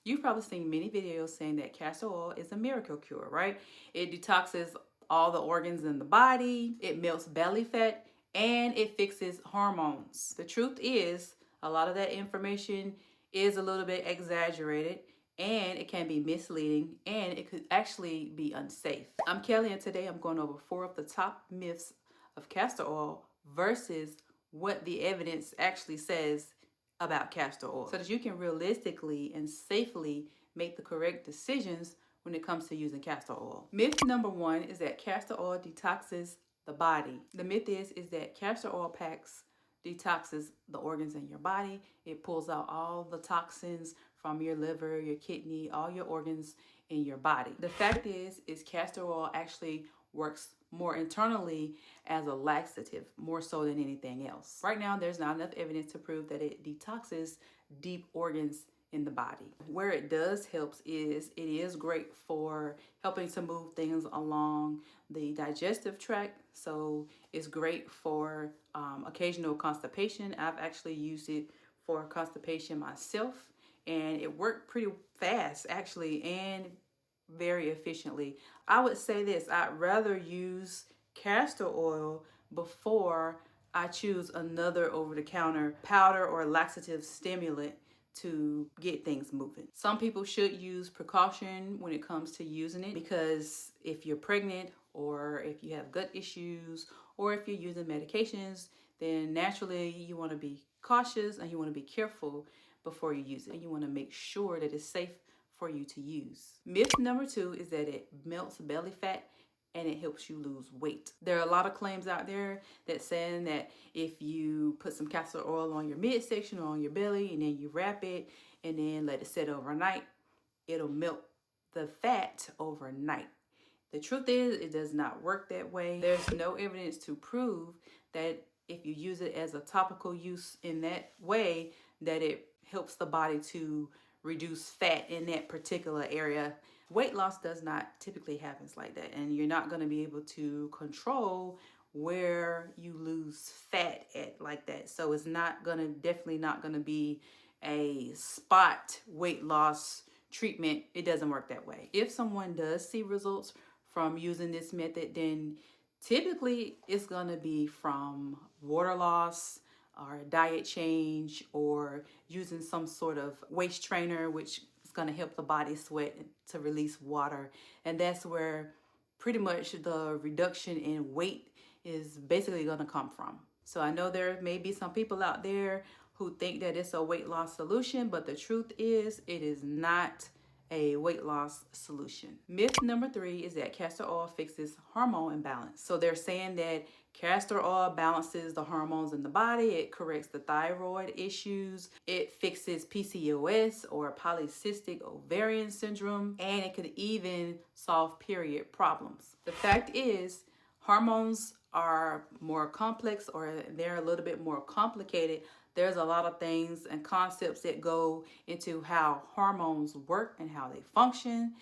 You've probably seen many videos saying that castor oil is a miracle cure, right? It detoxes all the organs in the body, it melts belly fat, and it fixes hormones. The truth is, a lot of that information is a little bit exaggerated, and it can be misleading, and it could actually be unsafe. I'm Kelly, and today I'm going over 4 of the top myths of castor oil versus what the evidence actually says about castor oil, so that you can realistically and safely make the correct decisions when it comes to using castor oil. Myth number 1 is that castor oil detoxes the body. The myth is that castor oil packs detoxes the organs in your body. It pulls out all the toxins from your liver, your kidney, all your organs in your body. The fact is castor oil actually works more internally as a laxative, more so than anything else. Right now, there's not enough evidence to prove that it detoxes deep organs in the body. Where it does helps is it is great for helping to move things along the digestive tract. So it's great for occasional constipation. I've actually used it for constipation myself, and it worked pretty fast actually, and very efficiently. I would say this: I'd rather use castor oil before I choose another over-the-counter powder or laxative stimulant to get things moving. Some people should use precaution when it comes to using it, because if you're pregnant or if you have gut issues or if you're using medications, then naturally you want to be cautious and you want to be careful before you use it. And you want to make sure that it's safe for you to use. Myth number 2 is that it melts belly fat and it helps you lose weight. There are a lot of claims out there that saying that if you put some castor oil on your midsection or on your belly and then you wrap it and then let it sit overnight, it'll melt the fat overnight. The truth is, it does not work that way. There's no evidence to prove that if you use it as a topical use in that way, that it helps the body to reduce fat in that particular area. Weight loss does not typically happen like that, and you're not going to be able to control where you lose fat at like that. So it's definitely not going to be a spot weight loss treatment. It doesn't work that way. If someone does see results from using this method, then typically it's going to be from water loss or a diet change or using some sort of waist trainer, which is going to help the body sweat to release water. And that's where pretty much the reduction in weight is basically going to come from. So I know there may be some people out there who think that it's a weight loss solution, but the truth is it is not a weight loss solution. Myth number 3 is that castor oil fixes hormone imbalance. So they're saying that castor oil balances the hormones in the body. It corrects the thyroid issues. It fixes PCOS or polycystic ovarian syndrome, and it could even solve period problems. The fact is, hormones are more complex, or they're a little bit more complicated. There's a lot of things and concepts that go into how hormones work and how they function.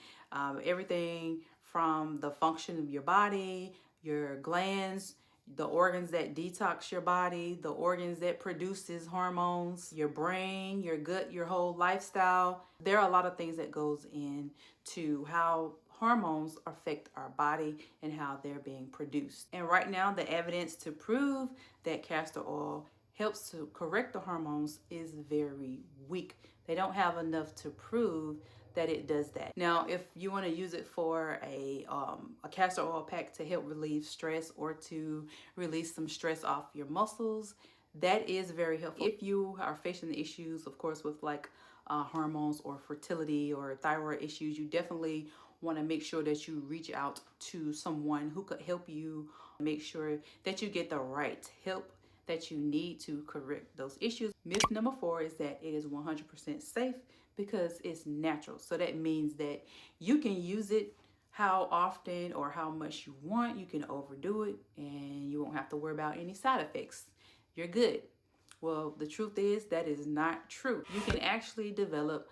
Everything from the function of your body, your glands, the organs that detox your body, the organs that produces hormones, your brain, your gut, your whole lifestyle. There are a lot of things that goes into how hormones affect our body and how they're being produced. And right now, the evidence to prove that castor oil helps to correct the hormones is very weak. They don't have enough to prove that it does that. Now, if you want to use it for a castor oil pack to help relieve stress or to release some stress off your muscles, that is very helpful. If you are facing the issues, of course, with like hormones or fertility or thyroid issues, you definitely want to make sure that you reach out to someone who could help you make sure that you get the right help that you need to correct those issues. Myth number 4 is that it is 100% safe because it's natural. So that means that you can use it how often or how much you want. You can overdo it and you won't have to worry about any side effects. You're good. Well, the truth is that is not true. You can actually develop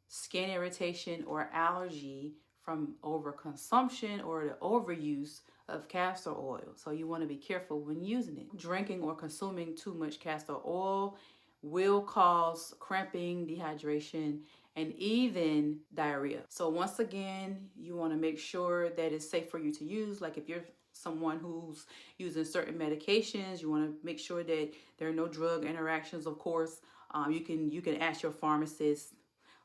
skin irritation or allergy from overconsumption or the overuse of castor oil. So you want to be careful when using it. Drinking or consuming too much castor oil will cause cramping, dehydration, and even diarrhea. So once again, you want to make sure that it's safe for you to use. Like if you're someone who's using certain medications, you want to make sure that there are no drug interactions, of course. You can ask your pharmacist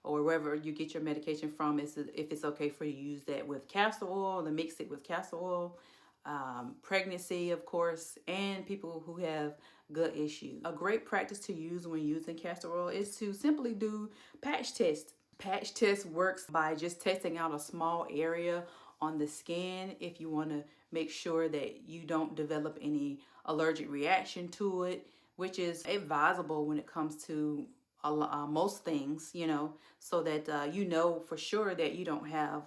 or wherever you get your medication from if it's okay for you to use that with castor oil and mix it with castor oil. Pregnancy, of course, and people who have gut issues. A great practice to use when using castor oil is to simply do patch tests. Patch test works by just testing out a small area on the skin if you want to make sure that you don't develop any allergic reaction to it, which is advisable when it comes to most things, so that you know for sure that you don't have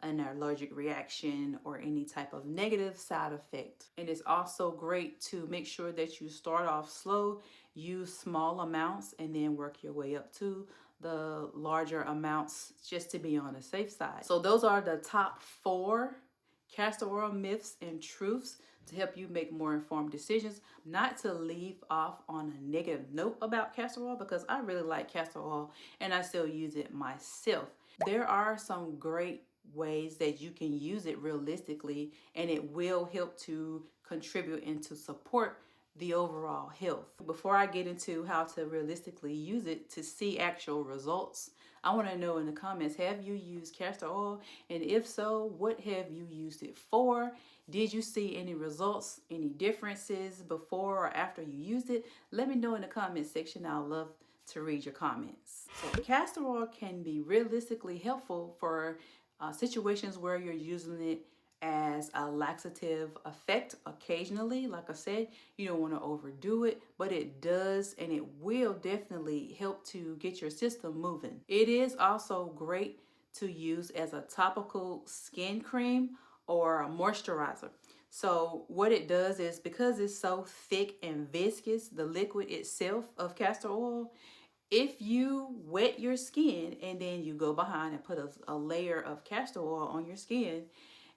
an allergic reaction or any type of negative side effect. And it's also great to make sure that you start off slow, use small amounts, and then work your way up to the larger amounts just to be on the safe side. So those are the top 4 castor oil myths and truths to help you make more informed decisions. Not to leave off on a negative note about castor oil, because I really like castor oil and I still use it myself. There are some great ways that you can use it realistically, and it will help to contribute and to support the overall health. Before I get into how to realistically use it to see actual results, I want to know in the comments, have you used castor oil? And if so, what have you used it for? Did you see any results, any differences before or after you used it? Let me know in the comment section. I'd love to read your comments. So castor oil can be realistically helpful for situations where you're using it as a laxative effect occasionally. Like I said, you don't want to overdo it, but it does, and it will definitely help to get your system moving. It is also great to use as a topical skin cream or a moisturizer. So what it does is, because it's so thick and viscous, the liquid itself of castor oil, if you wet your skin and then you go behind and put a layer of castor oil on your skin,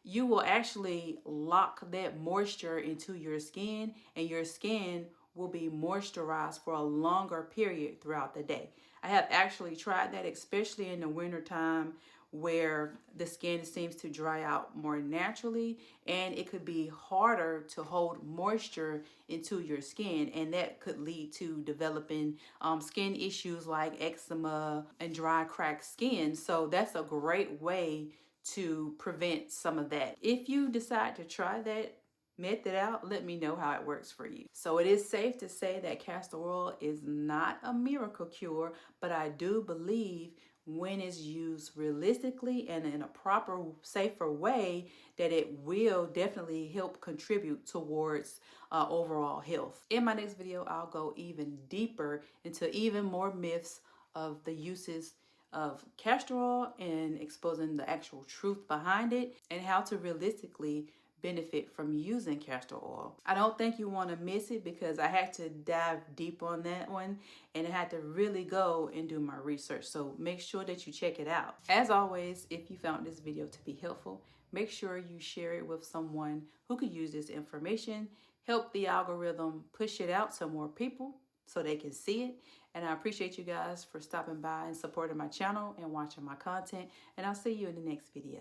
you will actually lock that moisture into your skin, and your skin will be moisturized for a longer period throughout the day. I have actually tried that, especially in the winter time where the skin seems to dry out more naturally, and it could be harder to hold moisture into your skin, and that could lead to developing skin issues like eczema and dry, cracked skin. So that's a great way to prevent some of that. If you decide to try that method out, let me know how it works for you. So it is safe to say that castor oil is not a miracle cure, but I do believe when it's used realistically and in a proper, safer way, that it will definitely help contribute towards overall health. In my next video, I'll go even deeper into even more myths of the uses of castor oil and exposing the actual truth behind it and how to realistically benefit from using castor oil. I don't think you want to miss it, because I had to dive deep on that one and I had to really go and do my research. So make sure that you check it out. As always, if you found this video to be helpful, make sure you share it with someone who could use this information. Help the algorithm push it out to more people so they can see it. And I appreciate you guys for stopping by and supporting my channel and watching my content. And I'll see you in the next video.